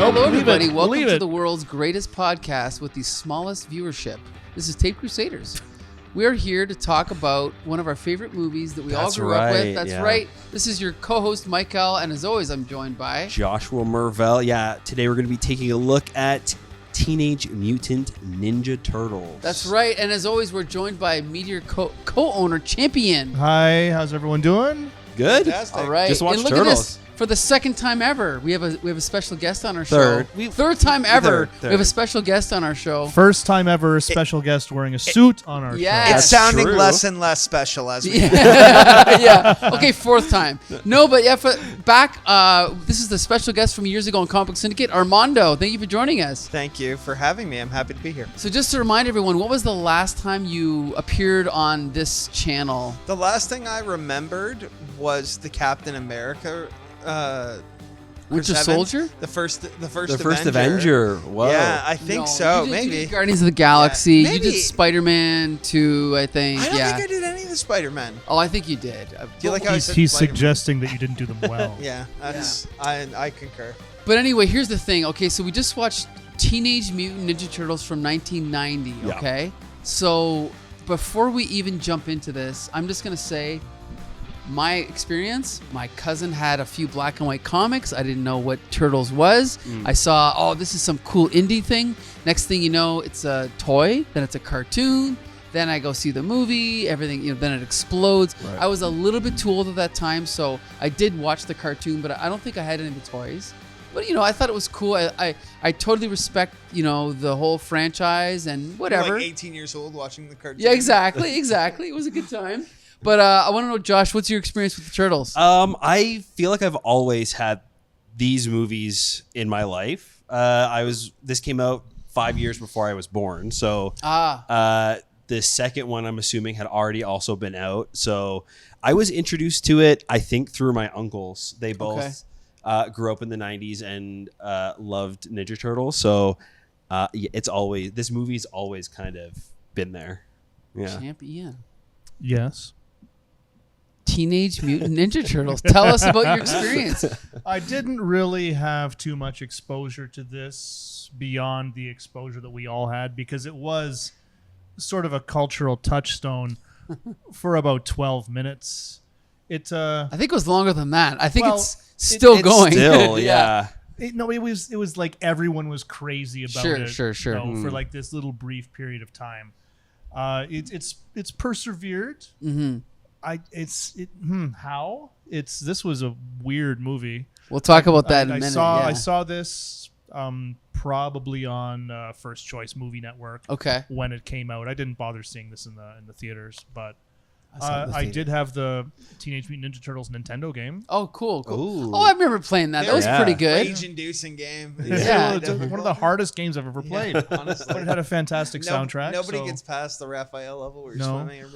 Hello, everybody. Welcome to the world's greatest podcast with the smallest viewership. This is Taped Crusaders. We are here to talk about one of our favorite movies that we all grew up with. That's right. This is your co-host, Michael, and as always, I'm joined by... Joshua Mervell. Yeah, today we're going to be taking a look at Teenage Mutant Ninja Turtles. That's right. And as always, we're joined by Meteor co-owner Champion. Hi, how's everyone doing? Good. Fantastic. All right. Just watch and look Turtles. At this. For the second time ever, we have a special guest on our show. Third time ever, we have a special guest on our show. First time ever, a special guest wearing a suit on our show. It's sounding less and less special as we yeah. Okay, fourth time. No, but yeah, this is the special guest from years ago on Comic Book Syndicate, Armando. Thank you for joining us. Thank you for having me. I'm happy to be here. So just to remind everyone, what was the last time you appeared on this channel? The last thing I remembered was the Captain America Winter Soldier? The first Avenger. Whoa. Yeah, I think so. You maybe did Guardians of the Galaxy. Yeah, you did Spider-Man 2, I think. I don't think I did any of the Spider-Man. Oh, I think you did. Do you like how he's suggesting that you didn't do them well. Yeah, that's I concur. But anyway, here's the thing. Okay, so we just watched Teenage Mutant Ninja Turtles from 1990. Okay, so before we even jump into this, I'm just gonna say, my experience, my cousin had a few black and white comics. I didn't know what Turtles was. I saw, this is some cool indie thing. Next thing you know, it's a toy, then it's a cartoon. Then I go see the movie, everything, then it explodes. Right. I was a little bit too old at that time, so I did watch the cartoon, but I don't think I had any of the toys. But, I thought it was cool. I totally respect, the whole franchise and whatever. You're like 18 years old watching the cartoon. Yeah, exactly. It was a good time. But I want to know, Josh, what's your experience with the Turtles? I feel like I've always had these movies in my life. This came out 5 years before I was born. So the second one, I'm assuming, had already also been out. So I was introduced to it, I think, through my uncles. They both grew up in the 90s and loved Ninja Turtles. So this movie's always kind of been there. Yeah. Champion. Yes. Teenage Mutant Ninja Turtles. Tell us about your experience. I didn't really have too much exposure to this beyond the exposure that we all had, because it was sort of a cultural touchstone for about 12 minutes. I think it was longer than that. I think it's still going. Still, yeah. It was like everyone was crazy about it. Sure. For like this little brief period of time. It's persevered. Mm-hmm. This was a weird movie. We'll talk about that in a minute. I saw this probably on First Choice Movie Network. Okay. When it came out, I didn't bother seeing this in the theaters, but I did have the Teenage Mutant Ninja Turtles Nintendo game. Oh, cool. Ooh. Oh, I remember playing that. That was pretty good. Rage-inducing game. Yeah, one of the hardest games I've ever played. Honestly, but it had a fantastic soundtrack. Nobody gets past the Raphael level where you're swimming.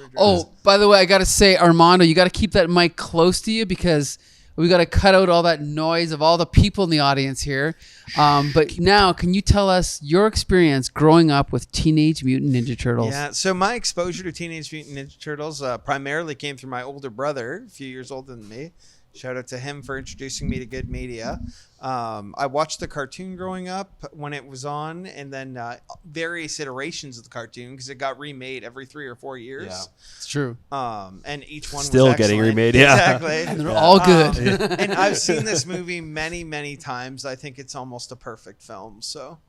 By the way, I got to say, Armando, you got to keep that mic close to you, because we got to cut out all that noise of all the people in the audience here. But now, can you tell us your experience growing up with Teenage Mutant Ninja Turtles? Yeah, so my exposure to Teenage Mutant Ninja Turtles primarily came through my older brother, a few years older than me. Shout out to him for introducing me to good media. I watched the cartoon growing up when it was on, and then various iterations of the cartoon, because it got remade every 3 or 4 years. Yeah, it's true. And each one still was getting excellent. remade. Yeah, exactly. And they're all good. And I've seen this movie many, many times. I think it's almost a perfect film. So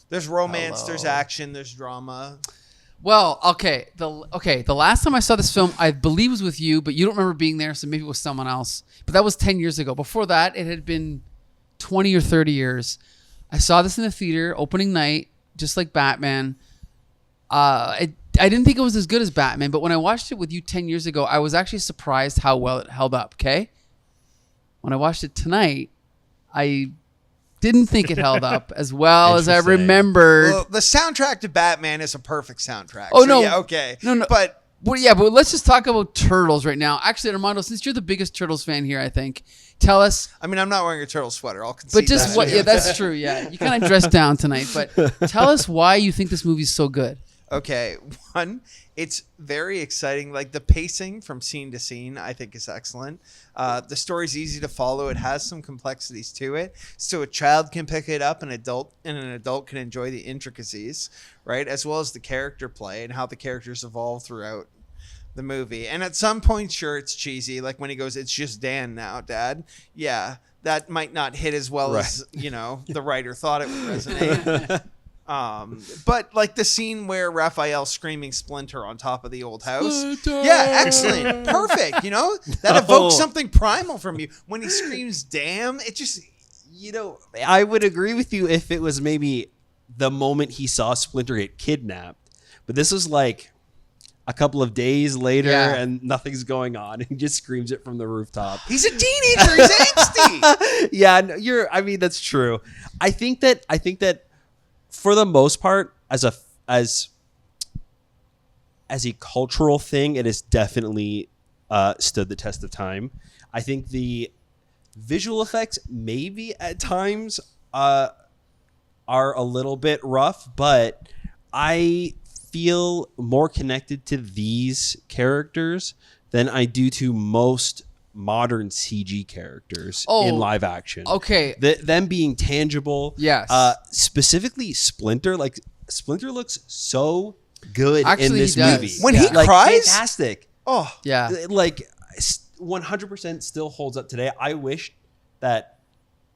there's romance, there's action, there's drama. Well, okay. The last time I saw this film, I believe was with you, but you don't remember being there, so maybe it was someone else. But that was 10 years ago. Before that, it had been 20 or 30 years. I saw this in the theater, opening night, just like Batman. I didn't think it was as good as Batman, but when I watched it with you 10 years ago, I was actually surprised how well it held up, okay? When I watched it tonight, I didn't think it held up as well as I remembered. Well, the soundtrack to Batman is a perfect soundtrack. Oh, so no. Yeah, okay. No. But let's just talk about Turtles right now. Actually, Armando, since you're the biggest Turtles fan here, I think, tell us. I mean, I'm not wearing a turtle sweater. I'll concede. But just that. what? Yeah, that's true. Yeah, you kind of dressed down tonight. But tell us why you think this movie's so good. Okay, one, it's very exciting. Like the pacing from scene to scene, I think is excellent. The story's easy to follow. It has some complexities to it, so a child can pick it up, an adult can enjoy the intricacies, right, as well as the character play and how the characters evolve throughout the movie. And at some point, sure, it's cheesy, like when he goes, "It's just Dan now, Dad." Yeah, that might not hit as well as the writer thought it would resonate. But like the scene where Raphael's screaming Splinter on top of the old house. Splinter! Yeah, excellent. Perfect. That evokes something primal from you. When he screams, damn, it just, I would agree with you if it was maybe the moment he saw Splinter get kidnapped. But this was like a couple of days later and nothing's going on. He just screams it from the rooftop. He's a teenager. He's angsty. Yeah, no, that's true. I think that for the most part, as a cultural thing, it has definitely stood the test of time. I think the visual effects maybe at times are a little bit rough, but I feel more connected to these characters than I do to most modern CG characters in live action. Okay. Them being tangible. Yes. Specifically Splinter. Like, Splinter looks so good in Actually, this he does. movie. When he cries? Fantastic. Oh, Yeah. Like, 100% still holds up today. I wish that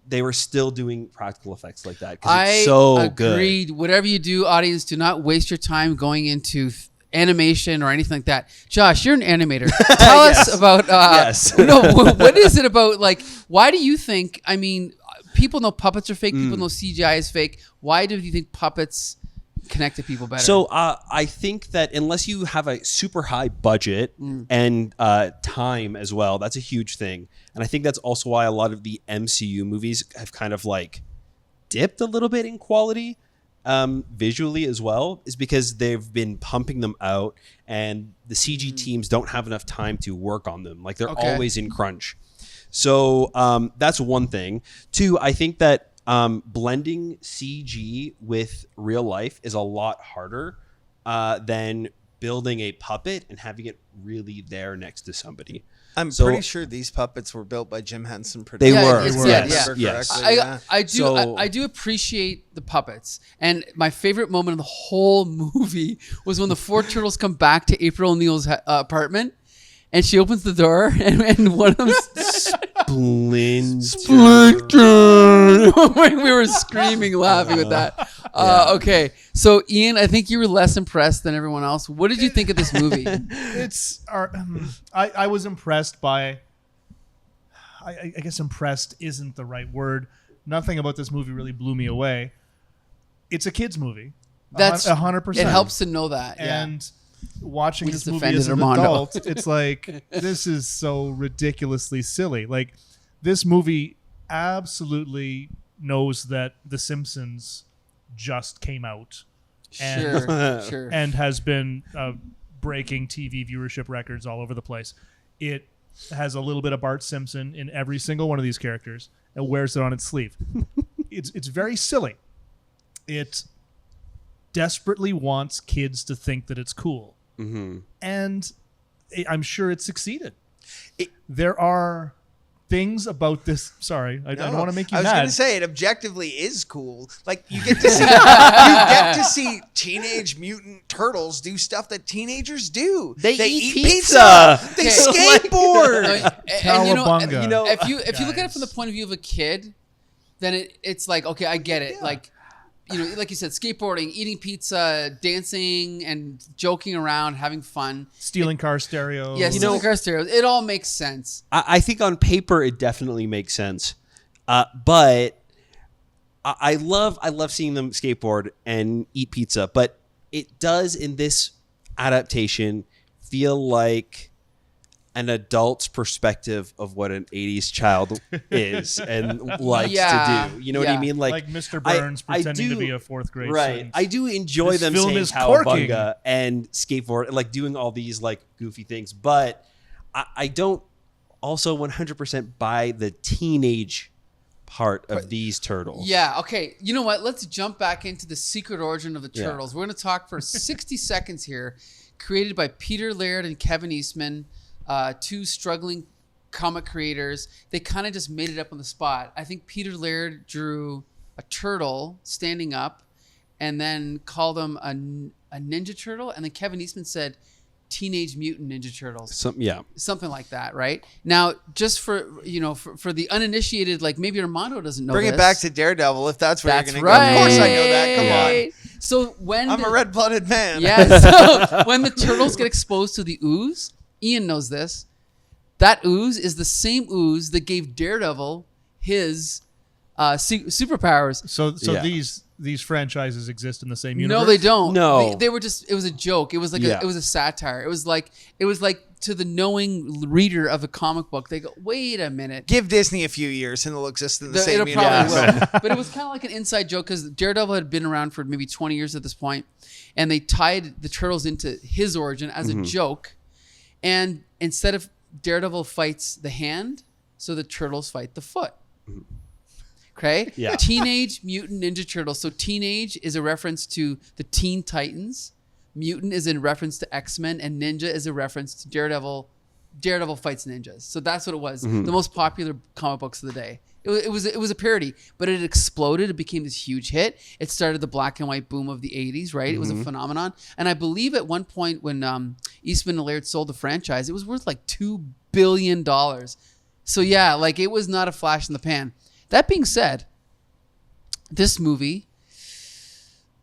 they were still doing practical effects like that, because it's so agreed. good. Whatever you do, audience, do not waste your time going into animation or anything like that. Josh, you're an animator. Tell us about what is it about? Like, why do you think, I mean, people know puppets are fake, people know CGI is fake. Why do you think puppets connect to people better? So I think that unless you have a super high budget and time as well, that's a huge thing. And I think that's also why a lot of the MCU movies have kind of like dipped a little bit in quality. Visually as well, is because they've been pumping them out and the CG teams don't have enough time to work on them. Like, they're always in crunch. So that's one thing. Two, I think that blending CG with real life is a lot harder than building a puppet and having it really there next to somebody. I'm pretty sure these puppets were built by Jim Henson. They were. Yes. I do appreciate the puppets. And my favorite moment of the whole movie was when the four turtles come back to April O'Neil's apartment, and she opens the door, and one of them Splinter. We were screaming, laughing with that. Okay, so Ian, I think you were less impressed than everyone else. What did you think of this movie? I was impressed by. I guess impressed isn't the right word. Nothing about this movie really blew me away. It's a kids' movie. That's 100%. It helps to know that. And watching this movie defended as an Armando. adult, it's like, this is so ridiculously silly. Like, this movie absolutely knows that The Simpsons just came out and, Sure. and has been breaking TV viewership records all over the place. It has a little bit of Bart Simpson in every single one of these characters and wears it on its sleeve. It's very silly. It desperately wants kids to think that it's cool. Mm-hmm. And I'm sure it succeeded. There are things about this. Sorry, I don't want to make you mad. I was going to say, it objectively is cool. Like, you get to see Teenage Mutant Turtles do stuff that teenagers do. They eat pizza. They skateboard. And if you look at it from the point of view of a kid, then it's like, okay, I get it. Yeah. Like, like you said, skateboarding, eating pizza, dancing, and joking around, having fun. Stealing car stereos. Yeah, stealing car stereos. It all makes sense. I think on paper it definitely makes sense. But I love seeing them skateboard and eat pizza. But it does, in this adaptation, feel like an adult's perspective of what an 80s child is and likes to do. You know what I mean? Like Mr. Burns pretending to be a fourth grade student. I do enjoy this them film saying is cowabunga and skateboard, like doing all these like goofy things. But I don't also 100% buy the teenage part of these turtles. Yeah, okay. You know what? Let's jump back into the secret origin of the turtles. We're going to talk for 60 seconds here. Created by Peter Laird and Kevin Eastman, two struggling comic creators. They kind of just made it up on the spot. I think Peter Laird drew a turtle standing up and then called him a Ninja Turtle. And then Kevin Eastman said, Teenage Mutant Ninja Turtles. Something like that, right? Now, just for for the uninitiated, like maybe Armando doesn't know Bring it back to Daredevil if that's where you're going to go. Right. Of course I know that. Come on. So when I'm a red-blooded man. Yeah. So when the turtles get exposed to the ooze, Ian knows this. That ooze is the same ooze that gave Daredevil his superpowers. So these franchises exist in the same universe? No, they don't. No, they were just. It was a joke. It was like it was a satire. It was like to the knowing reader of a comic book, they go, "Wait a minute." Give Disney a few years and they'll exist in the same It'll universe. probably will. But it was kind of like an inside joke because Daredevil had been around for maybe 20 years at this point, and they tied the turtles into his origin as a joke. And instead of Daredevil fights the hand, so the turtles fight the foot. Okay? Yeah. Teenage Mutant Ninja Turtles. So teenage is a reference to the Teen Titans. Mutant is in reference to X-Men, and Ninja is a reference to Daredevil. Daredevil fights ninjas. So that's what it was. The most popular comic books of the day. It was a parody, but it exploded. It became this huge hit. It started the black and white boom of the 80s, right? It was a phenomenon. And I believe at one point when Eastman and Laird sold the franchise, it was worth like $2 billion. So yeah, like it was not a flash in the pan. That being said, this movie,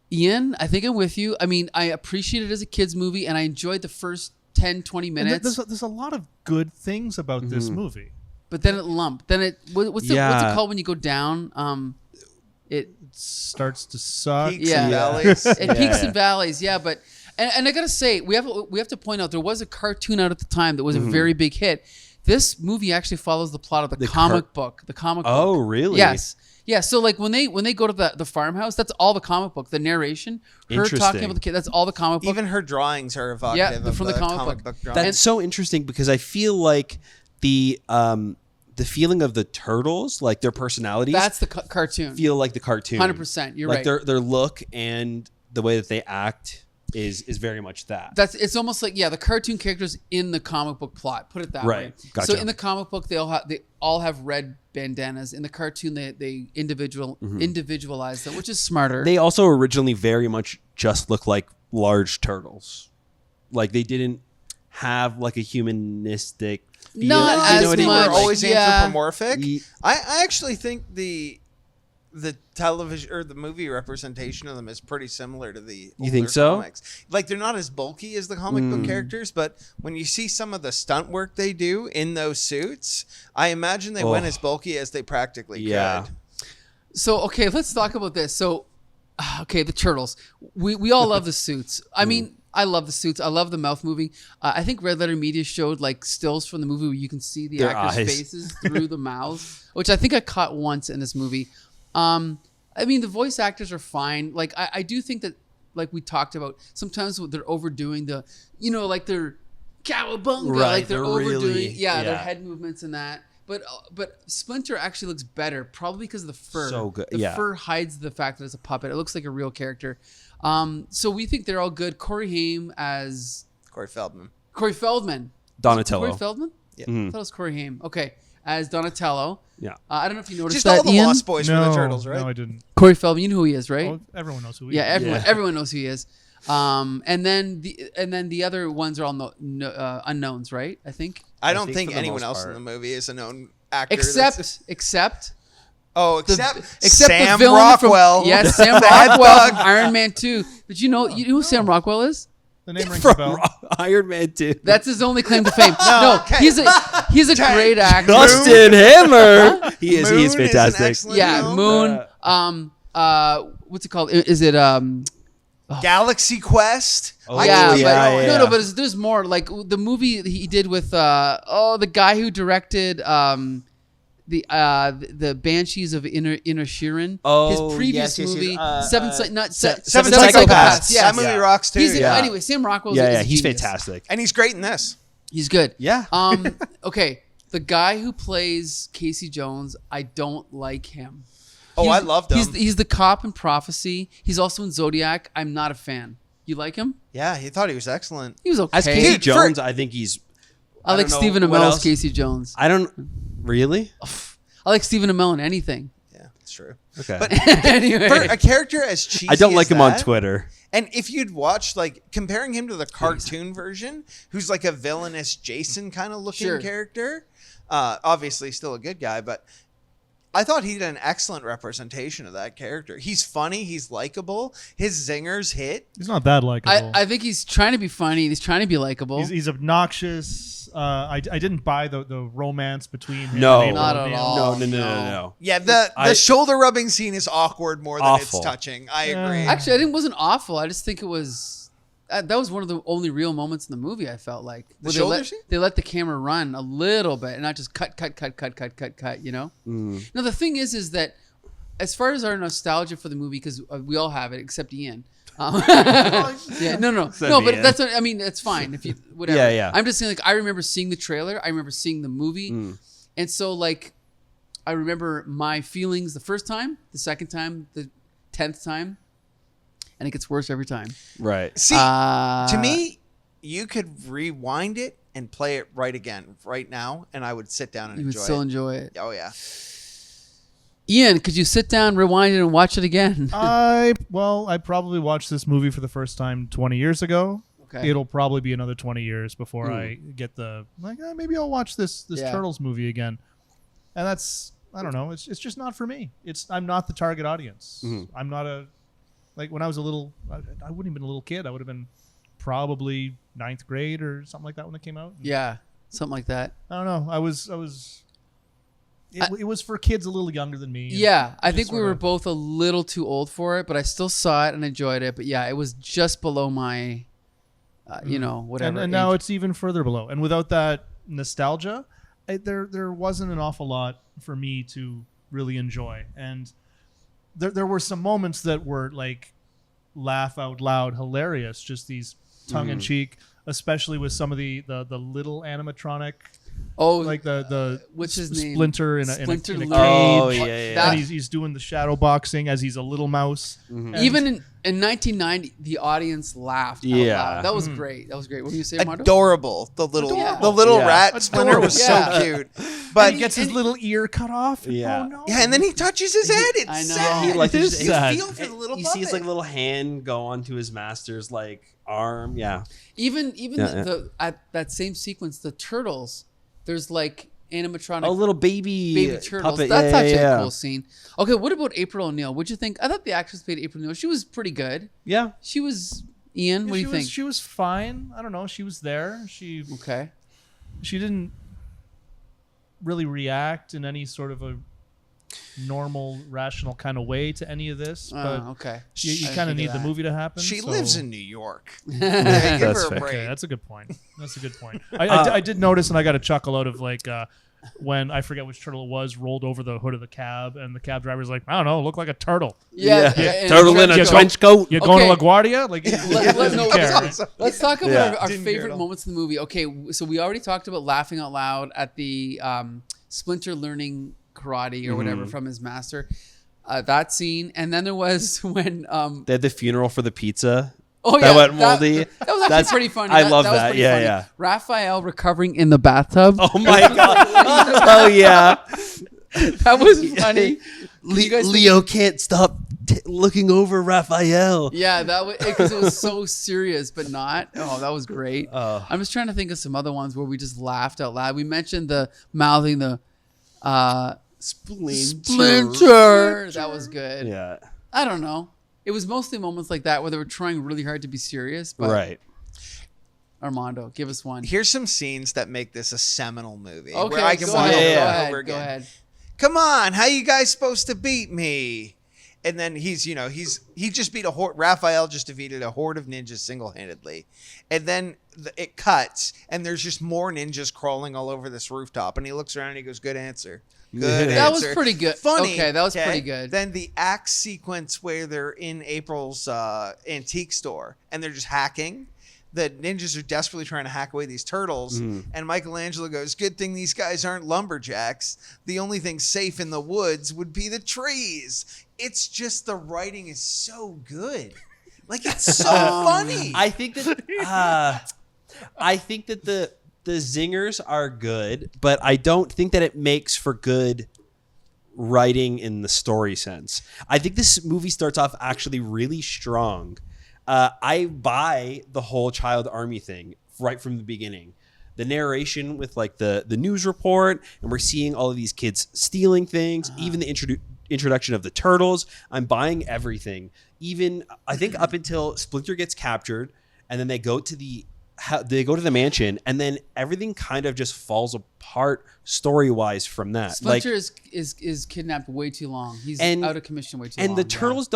Ian, I think I'm with you. I mean, I appreciate it as a kid's movie, and I enjoyed the first 10, 20 minutes. There's a lot of good things about this movie. But then it lumped. Then it what's it called when you go down? It starts to suck. Peaks and valleys. It peaks and valleys. Yeah, but and I gotta say we have to point out there was a cartoon out at the time that was a very big hit. This movie actually follows the plot of the comic book. The comic book. Oh, really? Yes. Yeah. So like when they go to the farmhouse, that's all the comic book. The narration, her talking about the kid, that's all the comic book. Even her drawings are evocative of from the comic book drawings. That's so interesting because I feel like the feeling of the turtles, like their personalities, that's the cartoon. Feel like the cartoon. 100%. You're like right. Their look and the way that they act is very much that. It's almost like the cartoon characters in the comic book plot. Put it that way. Gotcha. So in the comic book, they all have red bandanas. In the cartoon, they individualize them, which is smarter. They also originally very much just look like large turtles. Like they didn't have like a humanistic feel. Not as Disney much. were always anthropomorphic. Yeah. I actually think the television or the movie representation of them is pretty similar to the older think so? comics. Like they're not as bulky as the comic book characters, but when you see some of the stunt work they do in those suits, I imagine they went as bulky as they practically could. So okay, let's talk about this. So okay, the turtles. We all love the suits. I mean, I love the suits. I love the mouth moving. I think Red Letter Media showed like stills from the movie where you can see the actors' faces through the mouths, which I think I caught once in this movie. I mean, the voice actors are fine. Like, I do think that, like we talked about, sometimes they're overdoing the, like they're cowabunga, like they're overdoing, their head movements and that. But Splinter actually looks better, probably because of the fur. So good. The fur hides the fact that it's a puppet. It looks like a real character. So we think they're all good. Corey Haim as Corey Feldman. Donatello. Corey Feldman? Yeah. I thought it was Corey Haim. Okay. As Donatello. Yeah. I don't know if you noticed Just that, all the Ian? Lost Boys from the Turtles, right? No, I didn't. Corey Feldman, you know who he is, right? Well, everyone knows who he is. Everyone knows who he is. And then the other ones are all unknowns, right? I think. I don't think for the anyone most else part. in the movie is a known actor. Except except the Sam villain Rockwell. Yes, Sam Rockwell from Iron Man 2. But you know who Sam Rockwell is? The name rings a From bell. Iron Man 2. That's his only claim to fame. He's a great actor. Justin Hammer. He is Moon is an fantastic. excellent film. Moon. What's it called? Is it Galaxy Quest. Oh, but yeah. no, but there's more. Like the movie he did with the guy who directed the Banshees of Inisherin. Oh, his previous yes. movie, Seven Seven Psychopaths. Yes. That movie rocks too. Anyway, Sam Rockwell. Yeah, is he's genius. fantastic. And he's great in this. He's good. Yeah. Okay. The guy who plays Casey Jones, I don't like him. Oh, I loved him. He's the cop in Prophecy. He's also in Zodiac. I'm not a fan. You like him? Yeah, he thought he was excellent. He was okay. As Casey Dude, Jones, I think he's. I like don't know Stephen what Amell's else. Casey Jones. I don't really. I like Stephen Amell in anything. Yeah, that's true. Okay, But Anyway. for a character as cheesy I don't like as him on that, Twitter. And if you'd watch, like, comparing him to the cartoon version, who's like a villainous Jason kind of looking Sure. character, obviously still a good guy, but I thought he did an excellent representation of that character. He's funny. He's likable. His zingers hit. He's not that likable. I think he's trying to be funny. He's trying to be likable. He's obnoxious. I didn't buy the romance between him No. and April Not at O'Neil. all. No. Yeah, the shoulder rubbing scene is awkward more than Awful. it's touching. I Yeah. agree. Actually, I think it wasn't awful. I just think it was. That was one of the only real moments in the movie. I felt like The where shoulder scene? they let the camera run a little bit and not just cut. You know. Now the thing is that as far as our nostalgia for the movie, because we all have it except Ian. Yeah, no, but Ian. that's what I mean. It's fine if you whatever. Yeah. I'm just saying, like, I remember seeing the trailer. I remember seeing the movie, and so like, I remember my feelings the first time, the second time, the 10th time, and it gets worse every time. Right. See, to me, you could rewind it and play it right again, right now, and I would sit down and You would enjoy still it. enjoy it. Oh yeah. Ian, could you sit down, rewind it, and watch it again? I probably watched this movie for the first time 20 years ago. Okay. It'll probably be another 20 years before I get maybe I'll watch this Yeah. Turtles movie again. And that's, I don't know, it's just not for me. I'm not the target audience. I'm not when I was a little, I wouldn't have been a little kid. I would have been probably 9th grade or something like that when it came out. Yeah, something like that. I don't know. It was for kids a little younger than me. Yeah, I just think we sorta- were both a little too old for it, but I still saw it and enjoyed it. But yeah, it was just below my, whatever. And now age. it's even further below. And without that nostalgia, there wasn't an awful lot for me to really enjoy. And there were some moments that were like laugh out loud hilarious, just these tongue in cheek, especially with some of the little animatronic. Like the what's his name? Splinter in a Splinter cage. Lou. Oh yeah. That- And he's doing the shadow boxing as he's a little mouse. And Even in 1990, the audience laughed. Out Yeah. loud. That was great. That was great. What do you say, Armando? Adorable. The little Yeah. rat Splinter was Yeah. so cute. but But he gets his little ear cut off. Yeah. Oh no. yeah, and then he touches his head. It's I know. sad. He like It is just- you sad. feel for the little he puppet. sees like a little hand go onto his master's like arm. Yeah. Even Yeah, the at that same sequence, the turtles. There's like animatronic A little baby turtles. puppet. That's actually yeah. a cool scene. Okay, what about April O'Neil? What'd you think? I thought the actress who played April O'Neil. She was pretty good. Yeah. She was Ian. What do you think? She was fine. I don't know. She was there. She Okay. didn't really react in any sort of a normal, rational kind of way to any of this. But Okay. you I kind of figured need the that. movie to happen. She so- lives in New York. Yeah, give That's her a fair. break. Okay, that's a good point. I did notice, and I got a chuckle out of like when I forget which turtle it was rolled over the hood of the cab, and the cab driver's like, I don't know, looked like a turtle. Yeah. Turtle in a coat. trench coat. You going Okay. to LaGuardia? Like, No, care. let's talk about Yeah. our Didn't favorite care at all. moments in the movie. Okay, so we already talked about laughing out loud at the Splinter learning karate or whatever from his master. That scene, and then there was when They had the funeral for the pizza. oh That went moldy. That was actually That's- pretty funny. I love was that. pretty Yeah, funny. yeah. Raphael recovering in the bathtub. Oh my god. Oh yeah. That was funny. You guys think- Leo can't stop looking over Raphael. Yeah, that was because it was so serious, but not. Oh, that was great. Oh. I'm just trying to think of some other ones where we just laughed out loud. We mentioned the mouthing the Splinter. That was good. Yeah. I don't know. It was mostly moments like that where they were trying really hard to be serious. But Right. Armando, give us one. Here's some scenes that make this a seminal movie. Okay, where I can go watch ahead. it Go over ahead. and over Go again. ahead. Come on, how you guys supposed to beat me? And then he just beat Raphael just defeated a horde of ninjas single-handedly. And then it cuts and there's just more ninjas crawling all over this rooftop. And he looks around and he goes, good answer. Good Yeah. That was answer. pretty good. Funny. Okay, that was pretty good. Then the axe sequence where they're in April's antique store and they're just hacking. the ninjas are desperately trying to hack away these turtles. And Michelangelo goes, good thing these guys aren't lumberjacks. The only thing safe in the woods would be the trees. It's just the writing is so good. Like, it's so funny. I think that the zingers are good, but I don't think that it makes for good writing in the story sense. I think this movie starts off actually really strong. I buy the whole child army thing right from the beginning. The narration with like the news report, and we're seeing all of these kids stealing things, even the introduction of the turtles. I'm buying everything. Even I think up until Splinter gets captured, and then they go to the mansion, and then everything kind of just falls apart story-wise from that. Splinter is kidnapped way too long. He's out of commission way too long. And the turtles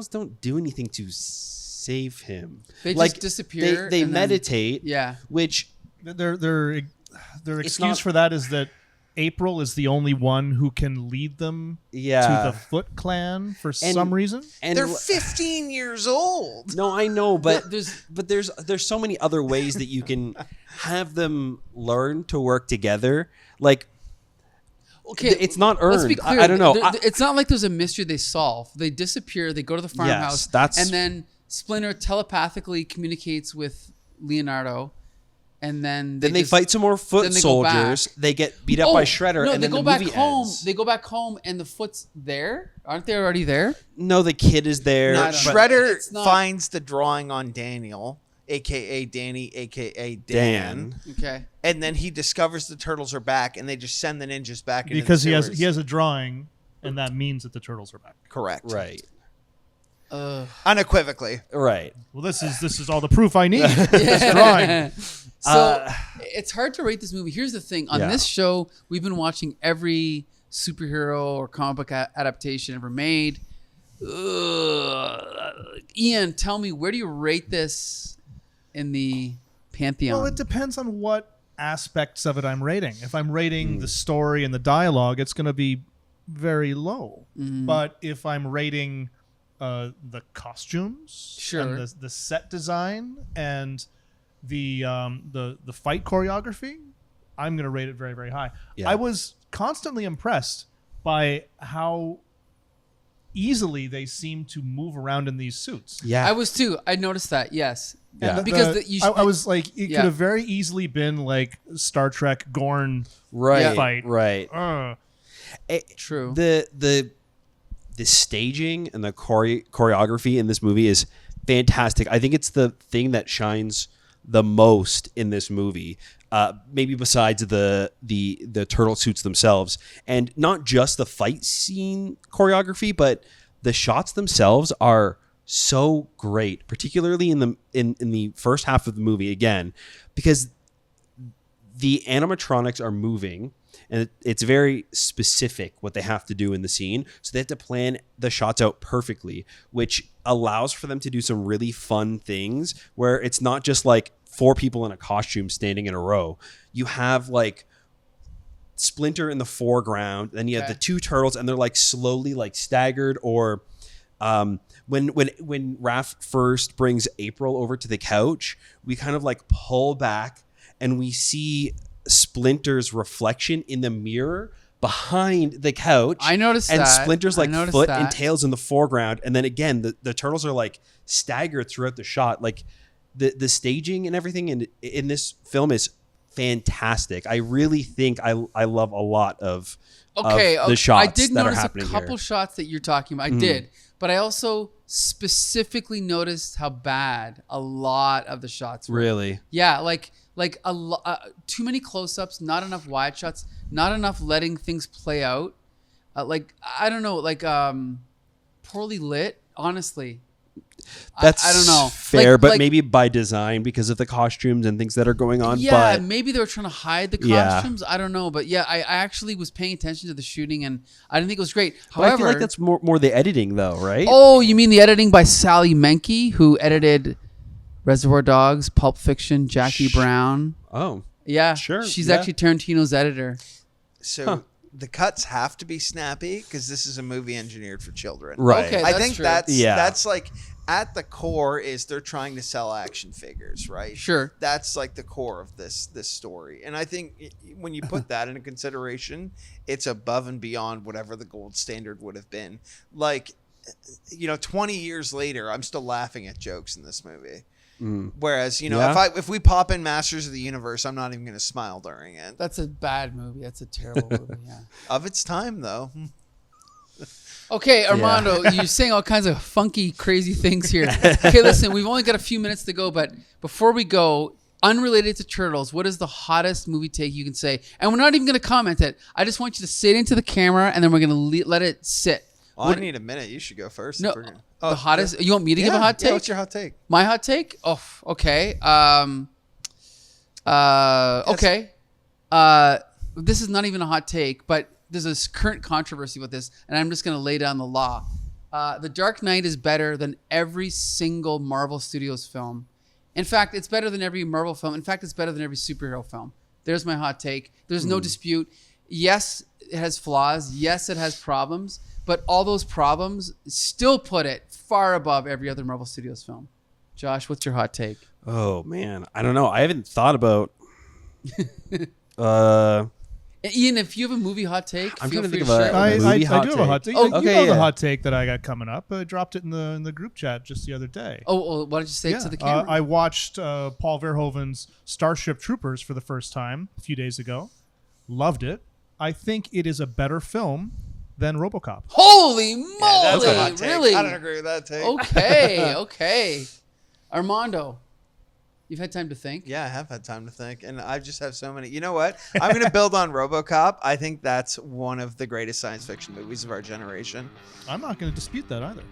don't do anything to save him. They just disappear. They meditate. Which their excuse for that is that April is the only one who can lead them to the Foot Clan for some reason. And they're 15 years old. No, I know, but there's so many other ways that you can have them learn to work together. Like, okay, it's not earned. Let's be clear. I don't know. It's not like there's a mystery they solve. They disappear. They go to the farmhouse. And then Splinter telepathically communicates with Leonardo. And then they fight some more foot soldiers. They get beat up by Shredder. No, and they then go the back movie home. ends. They go back home, and the Foot's there. Aren't they already there? No, the kid is there. No, Shredder finds the drawing on Daniel, aka Danny, aka Dan. Okay. And then he discovers the turtles are back, and they just send the ninjas back into because the he has a drawing, and that means that the turtles are back. Correct. Right. Unequivocally. Right. Well, this is all the proof I need. This drawing. So it's hard to rate this movie. Here's the thing. On this show, we've been watching every superhero or comic book adaptation ever made. Ian, tell me, where do you rate this in the pantheon? Well, it depends on what aspects of it I'm rating. If I'm rating the story and the dialogue, it's going to be very low. But if I'm rating the costumes, and the set design, and the fight choreography, I'm going to rate it very, very high. I was constantly impressed by how easily they seem to move around in these suits. I was too. I noticed that. Yes. Yeah. Because I was like, it could have very easily been like Star Trek Gorn fight. Right. True. The staging and the choreography in this movie is fantastic. I think it's the thing that shines the most in this movie, maybe besides the turtle suits themselves, and not just the fight scene choreography, but the shots themselves are so great, particularly in the first half of the movie, again, because the animatronics are moving. And it's very specific what they have to do in the scene. So they have to plan the shots out perfectly, which allows for them to do some really fun things where it's not just like 4 people in a costume standing in a row. You have like Splinter in the foreground, then you have the 2 turtles, and they're like slowly like staggered, or when Raph first brings April over to the couch, we kind of like pull back and we see Splinter's reflection in the mirror behind the couch. I noticed and that. Splinter's like foot and tails in the foreground, and then again the turtles are like staggered throughout the shot. Like the staging and everything in this film is fantastic. I really think I love a lot of the shots. I did that notice are a happening couple here. shots that you're talking about. I did, but I also specifically noticed how bad a lot of the shots were. Really? Yeah, like too many close-ups, not enough wide shots, not enough letting things play out. Like I don't know, like poorly lit. Honestly, That's I don't know. Fair, but maybe by design because of the costumes and things that are going on. Yeah, but maybe they were trying to hide the costumes. I don't know, but yeah, I actually was paying attention to the shooting, and I didn't think it was great. However, I feel like that's more the editing, though, right? Oh, you mean the editing by Sally Menke, who edited Reservoir Dogs, Pulp Fiction, Jackie Brown. Oh, Yeah, sure. She's yeah. actually Tarantino's editor. So the cuts have to be snappy because this is a movie engineered for children. Right. Okay, I that's think true. that's like at the core is they're trying to sell action figures, right? Sure. That's like the core of this story. And I think when you put that into consideration, it's above and beyond whatever the gold standard would have been. Like, 20 years later, I'm still laughing at jokes in this movie. Whereas, if we pop in Masters of the Universe, I'm not even going to smile during it. That's a bad movie. That's a terrible movie. Yeah. Of its time, though. Okay, Armando, you're saying all kinds of funky, crazy things here. Okay, listen, we've only got a few minutes to go, but before we go, unrelated to Turtles, what is the hottest movie take you can say? And we're not even going to comment it. I just want you to say it into the camera, and then we're going to let it sit. Well, I need a minute. You should go first. No, the hottest. You want me to give a hot take? Yeah, what's your hot take? My hot take? Oh, okay. Okay. This is not even a hot take, but there's a current controversy with this, and I'm just going to lay down the law. The Dark Knight is better than every single Marvel Studios film. In fact, it's better than every Marvel film. In fact, it's better than every superhero film. There's my hot take. There's no dispute. Yes, it has flaws. Yes, it has problems. But all those problems still put it far above every other Marvel Studios film. Josh, what's your hot take? Oh, man. I don't know. I haven't thought about... Ian, if you have a movie hot take, I'm feel trying to free think to of share. I movie do hot have a hot take. take. You know the hot take that I got coming up. I dropped it in the group chat just the other day. Oh, why don't you say it to the camera? I watched Paul Verhoeven's Starship Troopers for the first time a few days ago. Loved it. I think it is a better film than RoboCop. Holy moly! That's a hot take. Really? I don't agree with that take. Okay. Armando, you've had time to think? Yeah, I have had time to think, and I just have so many. You know what? I'm going to build on RoboCop. I think that's one of the greatest science fiction movies of our generation. I'm not going to dispute that either.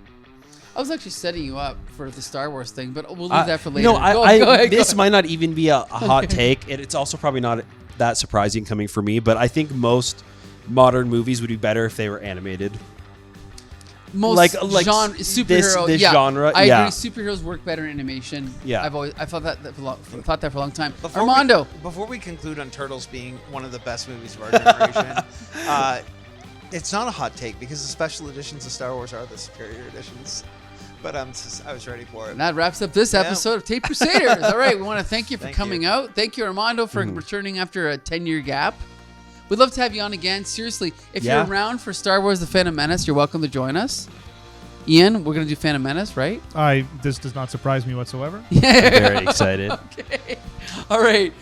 I was actually setting you up for the Star Wars thing, but we'll leave that for later. No, Go ahead. This might not even be a hot take, and it's also probably not that surprising coming from me, but I think most modern movies would be better if they were animated. Most like superhero this yeah, genre. I yeah. agree. Superheroes work better in animation. Yeah. I thought that for a long time. Armando, before we conclude on Turtles being one of the best movies of our generation, it's not a hot take because the special editions of Star Wars are the superior editions. But I was ready for it. And that wraps up this episode of Tape Crusaders. All right, we want to thank you for coming you. out. Thank you, Armando, for returning after a 10-year gap. We'd love to have you on again. Seriously, if you're around for Star Wars The Phantom Menace, you're welcome to join us. Ian, we're going to do Phantom Menace, right? This does not surprise me whatsoever. I'm very excited. Okay. All right.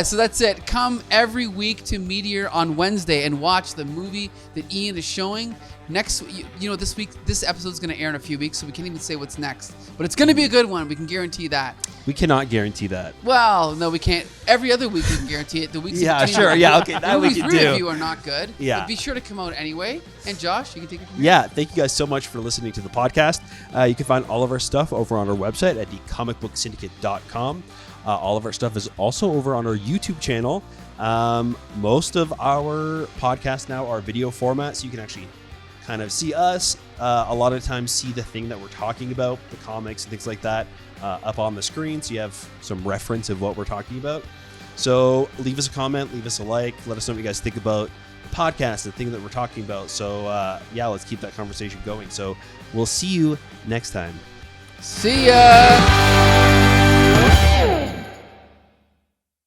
So that's it. Come every week to Meteor on Wednesday and watch the movie that Ian is showing. Next, this week, this episode is going to air in a few weeks, so we can't even say what's next. But it's going to be a good one. We can guarantee that. We cannot guarantee that. Well, no, we can't. Every other week we can guarantee it. The weeks Yeah, between sure. Yeah, okay, that we movies can three do. of you are not good. Yeah. But be sure to come out anyway. And Josh, you can take it from here. Yeah, thank you guys so much for listening to the podcast. You can find all of our stuff over on our website at thecomicbooksyndicate.com. All of our stuff is also over on our YouTube channel. Most of our podcasts now are video format, so you can actually kind of see us. A lot of times see the thing that we're talking about, the comics and things like that, up on the screen, so you have some reference of what we're talking about. So leave us a comment, leave us a like, let us know what you guys think about the podcast, the thing that we're talking about. So let's keep that conversation going. So we'll see you next time. See ya!